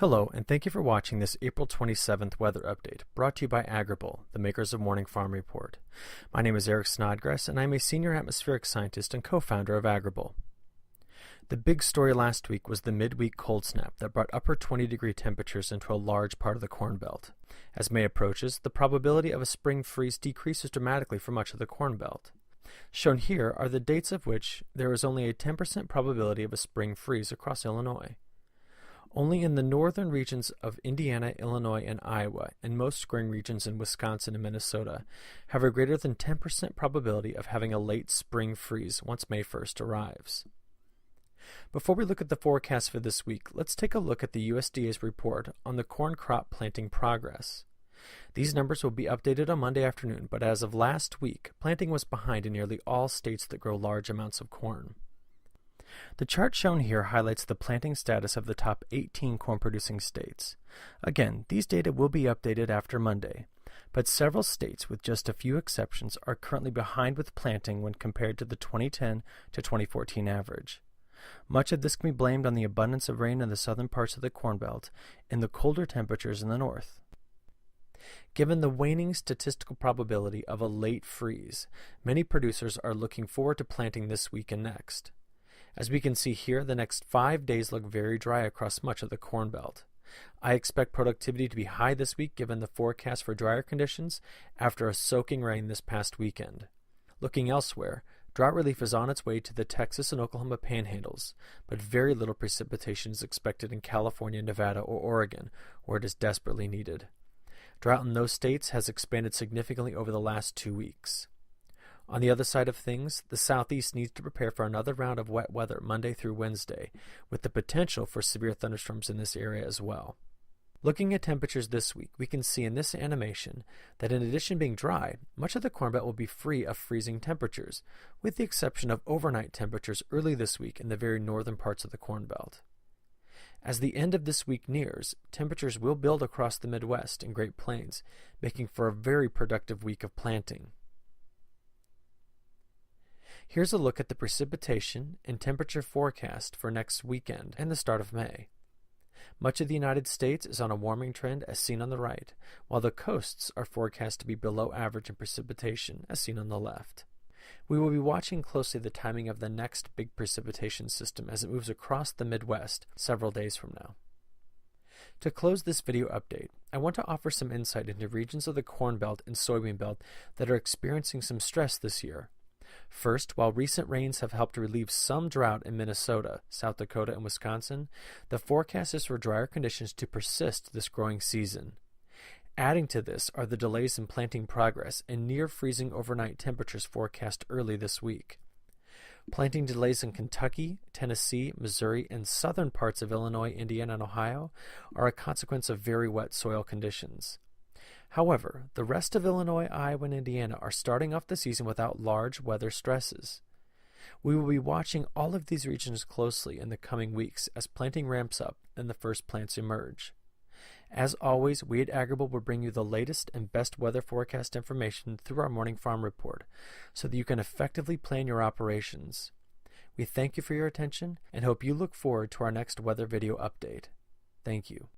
Hello, and thank you for watching this April 27th weather update, brought to you by Agrible, the makers of Morning Farm Report. My name is Eric Snodgrass, and I'm a senior atmospheric scientist and co-founder of Agrible. The big story last week was the midweek cold snap that brought upper 20-degree temperatures into a large part of the Corn Belt. As May approaches, the probability of a spring freeze decreases dramatically for much of the Corn Belt. Shown here are the dates of which there is only a 10% probability of a spring freeze across Illinois. Only in the northern regions of Indiana, Illinois, and Iowa, and most spring regions in Wisconsin and Minnesota, have a greater than 10% probability of having a late spring freeze once May 1st arrives. Before we look at the forecast for this week, let's take a look at the USDA's report on the corn crop planting progress. These numbers will be updated on Monday afternoon, but as of last week, planting was behind in nearly all states that grow large amounts of corn. The chart shown here highlights the planting status of the top 18 corn-producing states. Again, these data will be updated after Monday, but several states, with just a few exceptions, are currently behind with planting when compared to the 2010 to 2014 average. Much of this can be blamed on the abundance of rain in the southern parts of the Corn Belt and the colder temperatures in the north. Given the waning statistical probability of a late freeze, many producers are looking forward to planting this week and next. As we can see here, the next 5 days look very dry across much of the Corn Belt. I expect productivity to be high this week given the forecast for drier conditions after a soaking rain this past weekend. Looking elsewhere, drought relief is on its way to the Texas and Oklahoma panhandles, but very little precipitation is expected in California, Nevada, or Oregon, where it is desperately needed. Drought in those states has expanded significantly over the last 2 weeks. On the other side of things, the Southeast needs to prepare for another round of wet weather Monday through Wednesday, with the potential for severe thunderstorms in this area as well. Looking at temperatures this week, we can see in this animation that in addition to being dry, much of the Corn Belt will be free of freezing temperatures, with the exception of overnight temperatures early this week in the very northern parts of the Corn Belt. As the end of this week nears, temperatures will build across the Midwest and Great Plains, making for a very productive week of planting. Here's a look at the precipitation and temperature forecast for next weekend and the start of May. Much of the United States is on a warming trend as seen on the right, while the coasts are forecast to be below average in precipitation as seen on the left. We will be watching closely the timing of the next big precipitation system as it moves across the Midwest several days from now. To close this video update, I want to offer some insight into regions of the Corn Belt and Soybean Belt that are experiencing some stress this year. First, while recent rains have helped relieve some drought in Minnesota, South Dakota, and Wisconsin, the forecast is for drier conditions to persist this growing season. Adding to this are the delays in planting progress and near-freezing overnight temperatures forecast early this week. Planting delays in Kentucky, Tennessee, Missouri, and southern parts of Illinois, Indiana, and Ohio are a consequence of very wet soil conditions. However, the rest of Illinois, Iowa, and Indiana are starting off the season without large weather stresses. We will be watching all of these regions closely in the coming weeks as planting ramps up and the first plants emerge. As always, we at Agrible will bring you the latest and best weather forecast information through our Morning Farm Report so that you can effectively plan your operations. We thank you for your attention and hope you look forward to our next weather video update. Thank you.